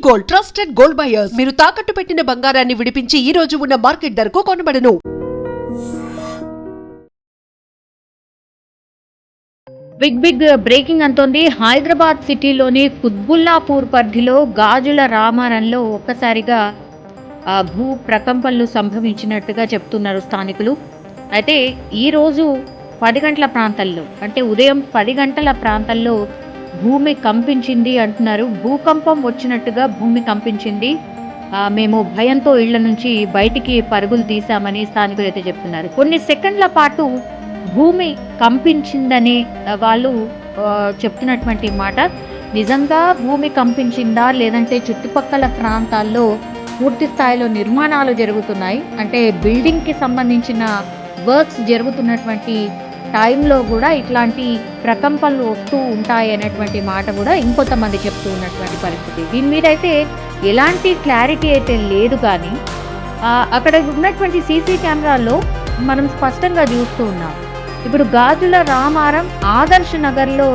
Gold, trusted gold buyers. మీరు తాకట్టు పెట్టిన బంగారాన్ని విడిపించి ఈ రోజు ఉన్న మార్కెట్ ధరకు కొనబడను. బిగ్ బ్రేకింగ్ అంతోంది. హైదరాబాద్ సిటీలోని కుత్బుల్లాపూర్ పరిధిలో గాజుల రామారంలో ఒక్కసారిగా భూ ప్రకంపనలు సంభవించినట్టుగా చెప్తున్నారు స్థానికులు. అయితే ఈరోజు 10 గంటల ప్రాంతాల్లో, అంటే ఉదయం 10 గంటల ప్రాంతాల్లో భూమి కంపించింది అంటున్నారు. భూకంపం వచ్చినట్టుగా భూమి కంపించింది. మేము భయంతో ఇళ్ల నుంచి బయటికి పరుగులు తీశామని స్థానికులు అయితే చెప్తున్నారు. కొన్ని సెకండ్ల పాటు భూమి కంపించిందని వాళ్ళు చెప్తున్నటువంటి మాట. నిజంగా భూమి కంపించిందా, లేదంటే చుట్టుపక్కల ప్రాంతాల్లో పూర్తి స్థాయిలో నిర్మాణాలు జరుగుతున్నాయి, అంటే బిల్డింగ్కి సంబంధించిన వర్క్స్ జరుగుతున్నటువంటి టైంలో కూడా ఇట్లాంటి ప్రకంపనలు వస్తూ ఉంటాయి అనేటువంటి మాట కూడా ఇంకొంతమంది చెప్తూ ఉన్నటువంటి పరిస్థితి. దీని మీద అయితే ఎలాంటి క్లారిటీ అయితే లేదు, కానీ అక్కడ ఉన్నటువంటి సీసీ కెమెరాల్లో మనం స్పష్టంగా చూస్తూ ఉన్నాం. ఇప్పుడు గాజుల రామారం ఆదర్శ్ నగర్లో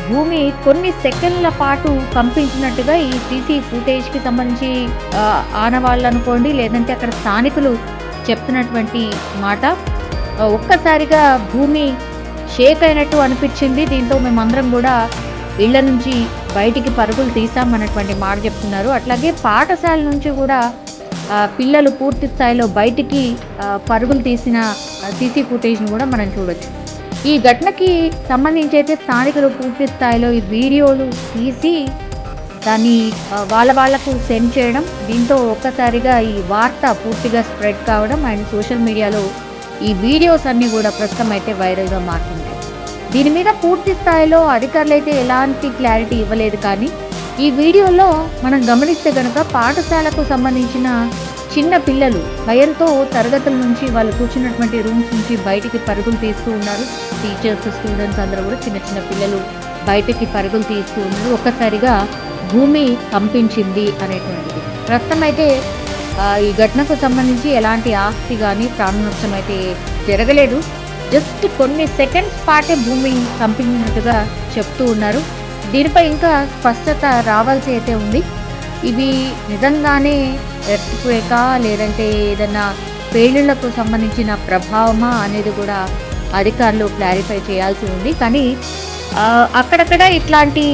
భూమి కొన్ని సెకండ్ల పాటు కంపించినట్టుగా ఈ సీసీ ఫుటేజ్కి సంబంధించి ఆనవాళ్ళు అనుకోండి, లేదంటే అక్కడ స్థానికులు చెప్తున్నటువంటి మాట. ఒక్కసారిగా భూమి షేక్ అయినట్టు అనిపించింది. దీంతో మేమందరం కూడా ఇళ్ల నుంచి బయటికి పరుగులు తీసామన్నటువంటి మాట చెప్తున్నారు. అట్లాగే పాఠశాల నుంచి కూడా పిల్లలు పూర్తి స్థాయిలో బయటికి పరుగులు తీసిన సీసీ ఫుటేజ్ని కూడా మనం చూడొచ్చు. ఈ ఘటనకి సంబంధించి అయితే స్థానికులు పూర్తి స్థాయిలో ఈ వీడియోలు తీసి దాన్ని వాళ్ళకు సెండ్ చేయడం, దీంతో ఒక్కసారిగా ఈ వార్త పూర్తిగా స్ప్రెడ్ కావడం అండ్ సోషల్ మీడియాలో ఈ వీడియోస్ అన్నీ కూడా ప్రస్తుతం అయితే వైరల్గా మారుతుంటాయి. దీని మీద పూర్తి స్థాయిలో అధికారులు అయితే ఎలాంటి క్లారిటీ ఇవ్వలేదు, కానీ ఈ వీడియోలో మనం గమనిస్తే కనుక పాఠశాలకు సంబంధించిన చిన్న పిల్లలు భయంతో తరగతుల నుంచి వాళ్ళు కూర్చున్నటువంటి రూమ్స్ నుంచి బయటికి పరుగులు తీస్తూ ఉన్నారు. టీచర్స్, స్టూడెంట్స్ అందరూ కూడా చిన్న చిన్న పిల్లలు బయటికి పరుగులు తీస్తూ ఉన్నారు. ఒక్కసారిగా భూమి కంపించింది అనేటువంటిది. ప్రస్తుతం అయితే ఈ ఘటనకు సంబంధించి ఎలాంటి ఆస్తి కానీ ప్రాణ నష్టం అయితే జరగలేదు. జస్ట్ కొన్ని సెకండ్స్ పాటే భూమి కంపించినట్టుగా చెప్తూ ఉన్నారు. దీనిపై ఇంకా స్పష్టత రావాల్సి అయితే ఉంది. ఇవి నిజంగానే ఎర్త్క్వేకా, లేదంటే ఏదైనా పేలుళ్లకు సంబంధించిన ప్రభావమా అనేది కూడా అధికారులు క్లారిఫై చేయాల్సి ఉంది. కానీ అక్కడక్కడ ఇట్లాంటి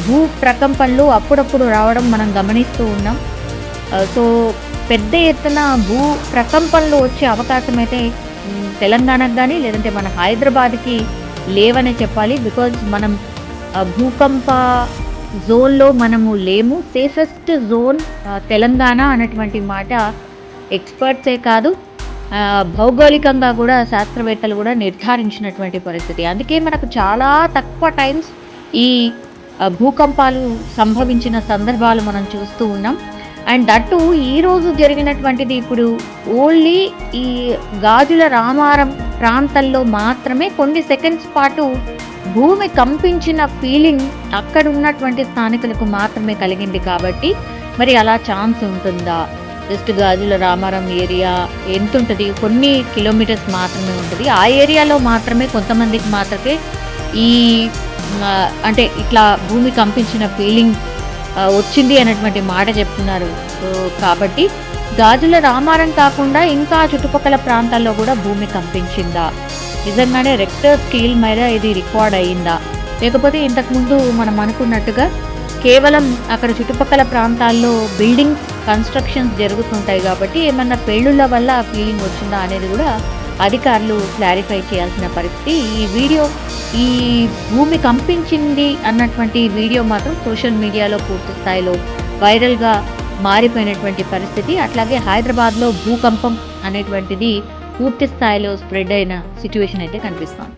భూ ప్రకంపనలు అప్పుడప్పుడు రావడం మనం గమనిస్తూ ఉన్నాం. సో పెద్ద ఎత్తున భూ ప్రకంపనలు వచ్చే అవకాశం అయితే తెలంగాణకు కానీ, లేదంటే మన హైదరాబాద్కి లేవనే చెప్పాలి. బికాజ్ మనం భూకంప జోన్లో మనము లేము. సేఫెస్ట్ జోన్ తెలంగాణ అన్నటువంటి మాట ఎక్స్పర్ట్సే కాదు, భౌగోళికంగా కూడా శాస్త్రవేత్తలు కూడా నిర్ధారించినటువంటి పరిస్థితి. అందుకే మనకు చాలా తక్కువ టైమ్స్ ఈ భూకంపాలు సంభవించిన సందర్భాలు మనం చూస్తూ ఉన్నాం. అండ్ దట్టు ఈరోజు జరిగినటువంటిది ఇప్పుడు ఓన్లీ ఈ గాజుల రామారం ప్రాంతంలో మాత్రమే కొన్ని సెకండ్స్ పాటు భూమి కంపించిన ఫీలింగ్ అక్కడ ఉన్నటువంటి స్థానికులకు మాత్రమే కలిగింది. కాబట్టి మరి అలా ఛాన్స్ ఉంటుందా? జస్ట్ గాజుల రామారం ఏరియా ఎంత ఉంటుంది? కొన్ని కిలోమీటర్స్ మాత్రమే ఉంటుంది. ఆ ఏరియాలో మాత్రమే కొంతమందికి మాత్రమే ఈ అంటే ఇట్లా భూమి కంపించిన ఫీలింగ్ వచ్చింది అనేటువంటి మాట చెప్తున్నారు. కాబట్టి గాజుల రామారం కాకుండా ఇంకా చుట్టుపక్కల ప్రాంతాల్లో కూడా భూమి కంపించిందా? నిజంగానే రెక్టర్ స్కేల్ మీద ఇది రికార్డ్ అయ్యిందా? లేకపోతే ఇంతకుముందు మనం అనుకున్నట్టుగా కేవలం అక్కడ చుట్టుపక్కల ప్రాంతాల్లో బిల్డింగ్స్ కన్స్ట్రక్షన్స్ జరుగుతుంటాయి కాబట్టి ఏమన్నా పేలుళ్ల వల్ల ఫీలింగ్ వచ్చిందా అనేది కూడా అధికారులు క్లారిఫై చేయాల్సిన పరిస్థితి. ఈ భూమి కంపించింది అన్నటువంటి వీడియో మాత్రం సోషల్ మీడియాలో పూర్తి స్థాయిలో వైరల్గా మారిపోయినటువంటి పరిస్థితి. అట్లాగే హైదరాబాద్లో భూకంపం అనేటువంటిది పూర్తి స్థాయిలో స్ప్రెడ్ అయిన సిచ్యువేషన్ అయితే కనిపిస్తోంది.